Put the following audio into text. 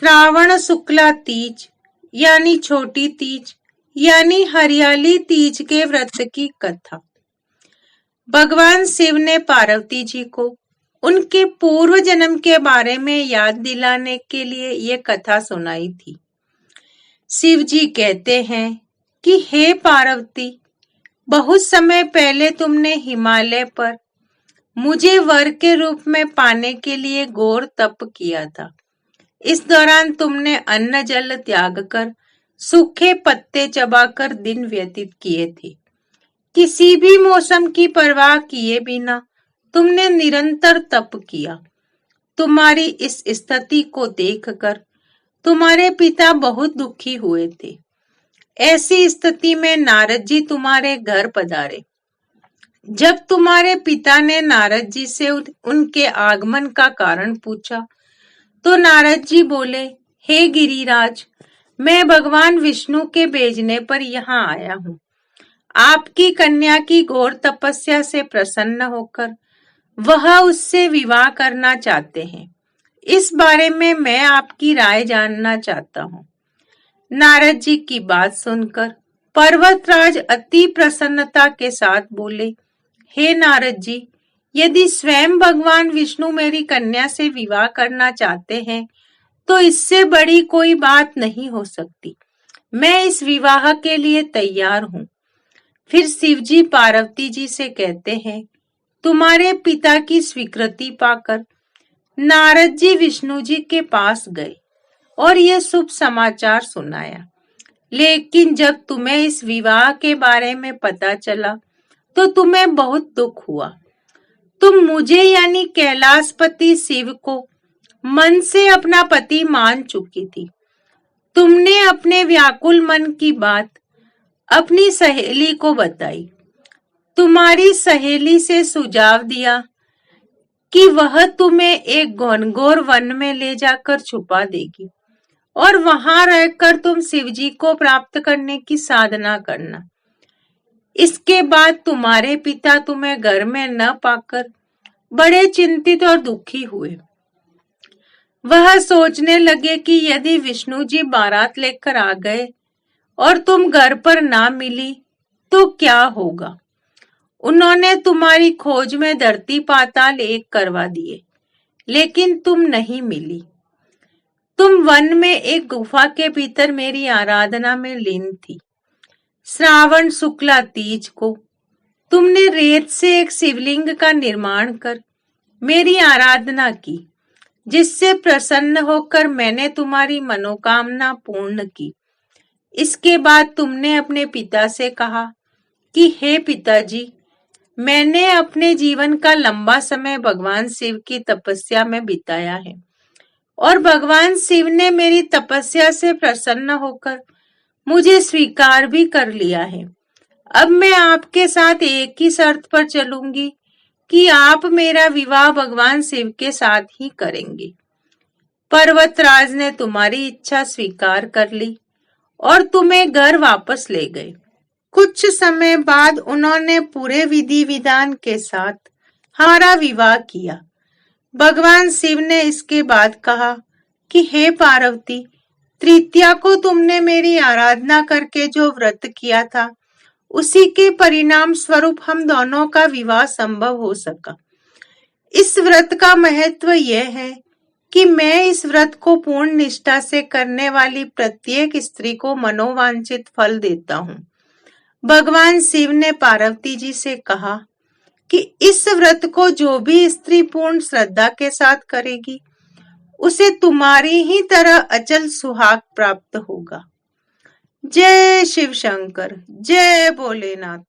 श्रावण शुक्ला तीज यानी छोटी तीज यानी हरियाली तीज के व्रत की कथा। भगवान शिव ने पार्वती जी को उनके पूर्व जन्म के बारे में याद दिलाने के लिए ये कथा सुनाई थी। शिव जी कहते हैं कि हे पार्वती, बहुत समय पहले तुमने हिमालय पर मुझे वर के रूप में पाने के लिए घोर तप किया था। इस दौरान तुमने अन्न जल त्याग कर सूखे पत्ते चबाकर दिन व्यतीत किए थे। किसी भी मौसम की परवाह किए बिना तुमने निरंतर तप किया। तुम्हारी इस स्थिति को देखकर तुम्हारे पिता बहुत दुखी हुए थे। ऐसी स्थिति में नारद जी तुम्हारे घर पधारे। जब तुम्हारे पिता ने नारद जी से उनके आगमन का कारण पूछा तो नारद जी बोले, हे गिरिराज, मैं भगवान विष्णु के भेजने पर यहाँ आया हूँ। आपकी कन्या की घोर तपस्या से प्रसन्न होकर वह उससे विवाह करना चाहते हैं। इस बारे में मैं आपकी राय जानना चाहता हूँ। नारद जी की बात सुनकर पर्वतराज अति प्रसन्नता के साथ बोले, हे नारद जी, यदि स्वयं भगवान विष्णु मेरी कन्या से विवाह करना चाहते हैं तो इससे बड़ी कोई बात नहीं हो सकती। मैं इस विवाह के लिए तैयार हूँ। फिर शिव जी पार्वती जी से कहते हैं, तुम्हारे पिता की स्वीकृति पाकर नारद जी विष्णु जी के पास गए और यह शुभ समाचार सुनाया। लेकिन जब तुम्हें इस विवाह के बारे में पता चला तो तुम्हें बहुत दुख हुआ। तुम मुझे यानी कैलाशपति शिव को मन से अपना पति मान चुकी थी। तुमने अपने व्याकुल मन की बात अपनी सहेली को बताई। तुम्हारी सहेली से सुझाव दिया कि वह तुम्हें एक घनघोर वन में ले जाकर छुपा देगी और वहां रहकर तुम शिव जी को प्राप्त करने की साधना करना। इसके बाद तुम्हारे पिता तुम्हें घर में न पाकर बड़े चिंतित और दुखी हुए। वह सोचने लगे कि यदि विष्णु जी बारात लेकर आ गए और तुम घर पर ना मिली तो क्या होगा। उन्होंने तुम्हारी खोज में धरती पाताल एक करवा दिए, लेकिन तुम नहीं मिली। तुम वन में एक गुफा के भीतर मेरी आराधना में लीन थी। श्रावण शुक्ला तीज को तुमने रेत से एक शिवलिंग का निर्माण कर मेरी आराधना की, जिससे प्रसन्न होकर मैंने तुम्हारी मनोकामना पूर्ण की। इसके बाद तुमने अपने पिता से कहा कि हे पिताजी, मैंने अपने जीवन का लंबा समय भगवान शिव की तपस्या में बिताया है और भगवान शिव ने मेरी तपस्या से प्रसन्न होकर मुझे स्वीकार भी कर लिया है। अब मैं आपके साथ एक ही शर्त पर चलूंगी कि आप मेरा विवाह भगवान शिव के साथ ही करेंगे। पर्वतराज ने तुम्हारी इच्छा स्वीकार कर ली और तुम्हें घर वापस ले गए। कुछ समय बाद उन्होंने पूरे विधि विधान के साथ हमारा विवाह किया। भगवान शिव ने इसके बाद कहा कि हे पार्वती, तृतीया को तुमने मेरी आराधना करके जो व्रत किया था उसी के परिणाम स्वरूप हम दोनों का विवाह संभव हो सका। इस व्रत का महत्व यह है कि मैं इस व्रत को पूर्ण निष्ठा से करने वाली प्रत्येक स्त्री को मनोवांछित फल देता हूँ। भगवान शिव ने पार्वती जी से कहा कि इस व्रत को जो भी स्त्री पूर्ण श्रद्धा के साथ करेगी उसे तुम्हारी ही तरह अचल सुहाग प्राप्त होगा। जय शिव शंकर, जय भोलेनाथ।